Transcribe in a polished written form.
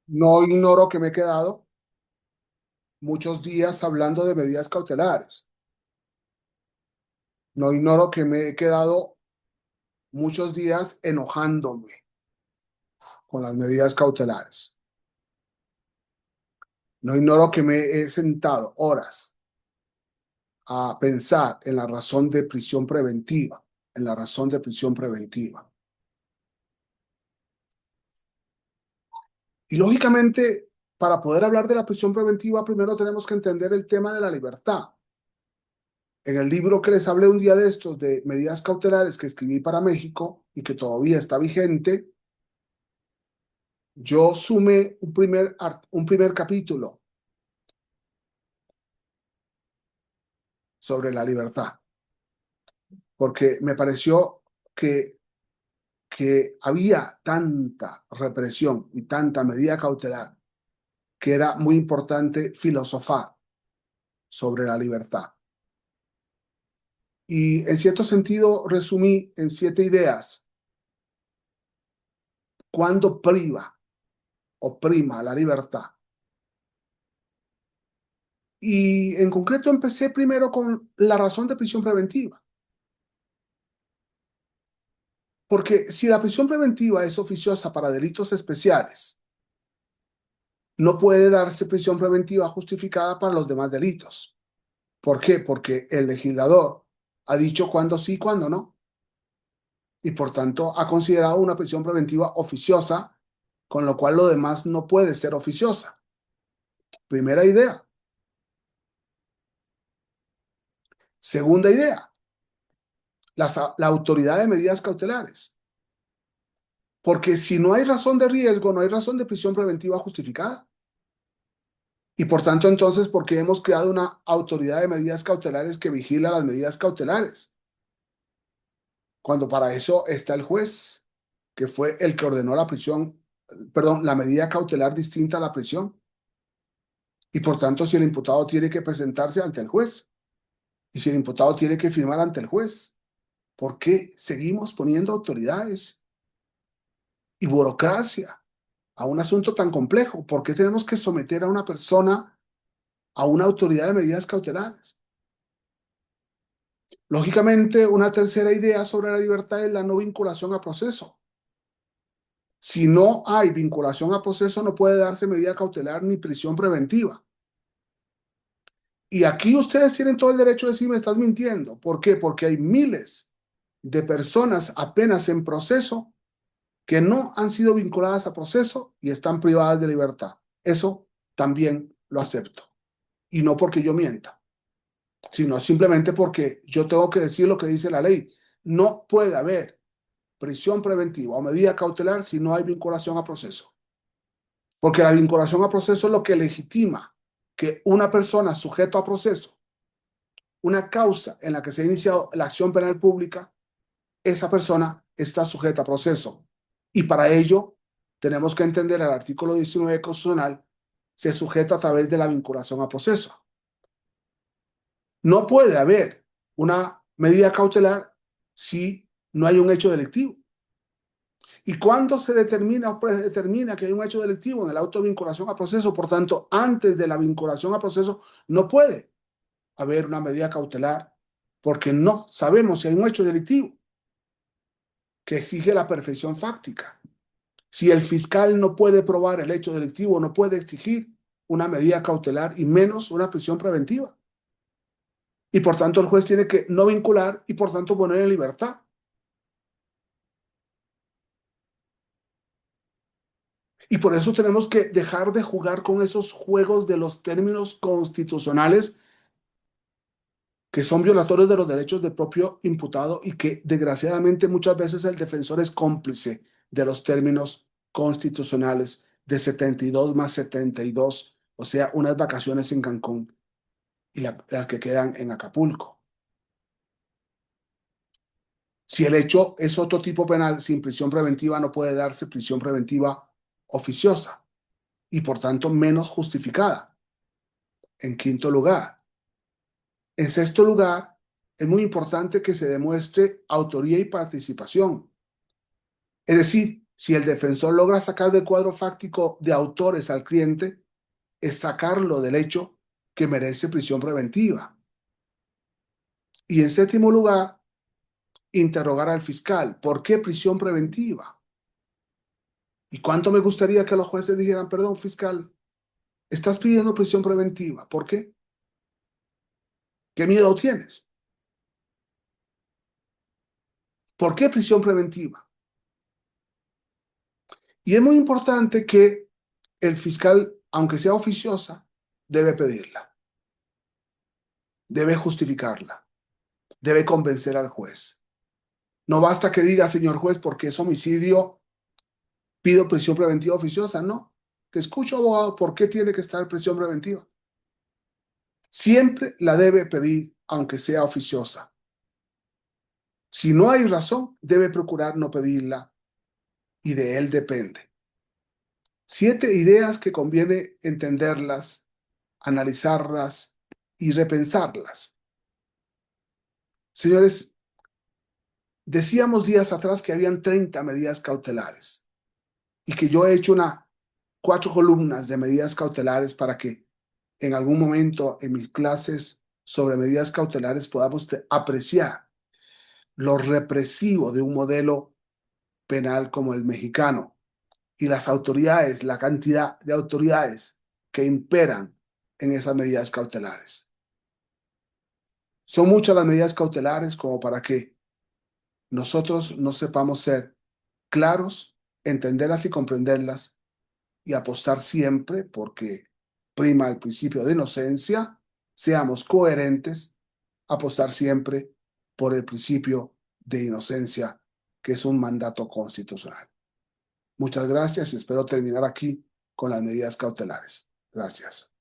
No ignoro que me he quedado muchos días hablando de medidas cautelares. No ignoro que me he quedado muchos días enojándome con las medidas cautelares. No ignoro que me he sentado horas a pensar en la razón de prisión preventiva, en la razón de prisión preventiva. Y lógicamente, para poder hablar de la prisión preventiva, primero tenemos que entender el tema de la libertad. En el libro que les hablé un día de estos de medidas cautelares que escribí para México y que todavía está vigente, yo sumé un primer capítulo sobre la libertad, porque me pareció que había tanta represión y tanta medida cautelar que era muy importante filosofar sobre la libertad. Y en cierto sentido resumí en 7 ideas cuándo priva o prima la libertad. Y en concreto empecé primero con la razón de prisión preventiva. Porque si la prisión preventiva es oficiosa para delitos especiales, no puede darse prisión preventiva justificada para los demás delitos. ¿Por qué? Porque el legislador ha dicho cuándo sí, cuándo no, y por tanto ha considerado una prisión preventiva oficiosa, con lo cual lo demás no puede ser oficiosa. Primera idea. Segunda idea, la autoridad de medidas cautelares. Porque si no hay razón de riesgo, no hay razón de prisión preventiva justificada. Y por tanto, entonces, ¿por qué hemos creado una autoridad de medidas cautelares que vigila las medidas cautelares? Cuando para eso está el juez, que fue el que ordenó la prisión, perdón, la medida cautelar distinta a la prisión. Y por tanto, si el imputado tiene que presentarse ante el juez y si el imputado tiene que firmar ante el juez, ¿por qué seguimos poniendo autoridades y burocracia a un asunto tan complejo? ¿Por qué tenemos que someter a una persona a una autoridad de medidas cautelares? Lógicamente, una tercera idea sobre la libertad es la no vinculación a proceso. Si no hay vinculación a proceso, no puede darse medida cautelar ni prisión preventiva. Y aquí ustedes tienen todo el derecho de decir, me estás mintiendo. ¿Por qué? Porque hay miles de personas apenas en proceso que no han sido vinculadas a proceso y están privadas de libertad. Eso también lo acepto. Y no porque yo mienta, sino simplemente porque yo tengo que decir lo que dice la ley. No puede haber prisión preventiva o medida cautelar si no hay vinculación a proceso. Porque la vinculación a proceso es lo que legitima que una persona sujeta a proceso, una causa en la que se ha iniciado la acción penal pública, esa persona está sujeta a proceso. Y para ello tenemos que entender el artículo 19 constitucional, se sujeta a través de la vinculación a proceso. No puede haber una medida cautelar si no hay un hecho delictivo. ¿Y cuándo se determina o predetermina que hay un hecho delictivo? En el auto de vinculación a proceso. Por tanto, antes de la vinculación a proceso no puede haber una medida cautelar porque no sabemos si hay un hecho delictivo que exige la perfección fáctica. Si el fiscal no puede probar el hecho delictivo, no puede exigir una medida cautelar y menos una prisión preventiva. Y por tanto el juez tiene que no vincular y por tanto poner en libertad. Y por eso tenemos que dejar de jugar con esos juegos de los términos constitucionales que son violatorios de los derechos del propio imputado y que desgraciadamente muchas veces el defensor es cómplice de los términos constitucionales de 72 más 72, o sea, unas vacaciones en Cancún y las que quedan en Acapulco. Si el hecho es otro tipo penal, sin prisión preventiva no puede darse prisión preventiva oficiosa y por tanto menos justificada. En quinto lugar, en sexto lugar, es muy importante que se demuestre autoría y participación. Es decir, Si el defensor logra sacar del cuadro fáctico de autores al cliente, es sacarlo del hecho que merece prisión preventiva. Y en séptimo lugar, interrogar al fiscal. ¿Por qué prisión preventiva? ¿Y cuánto me gustaría que los jueces dijeran, perdón, fiscal, estás pidiendo prisión preventiva? ¿Por qué? ¿Qué miedo tienes? ¿Por qué prisión preventiva? Y es muy importante que el fiscal, aunque sea oficiosa, debe pedirla, debe justificarla, debe convencer al juez. No basta que diga, señor juez, porque es homicidio, pido prisión preventiva oficiosa. No. Te escucho, abogado, ¿por qué tiene que estar prisión preventiva? Siempre la debe pedir, aunque sea oficiosa. Si no hay razón, debe procurar no pedirla y de él depende. 7 ideas que conviene entenderlas, analizarlas y repensarlas. Señores, decíamos días atrás que habían 30 medidas cautelares y que yo he hecho 4 columnas de medidas cautelares para que en algún momento en mis clases sobre medidas cautelares podamos apreciar lo represivo de un modelo penal como el mexicano y las autoridades, la cantidad de autoridades que imperan en esas medidas cautelares. Son muchas las medidas cautelares como para que nosotros no sepamos ser claros, entenderlas y comprenderlas y apostar siempre porque prima el principio de inocencia, seamos coherentes, apostar siempre por el principio de inocencia, que es un mandato constitucional. Muchas gracias y espero terminar aquí con las medidas cautelares. Gracias.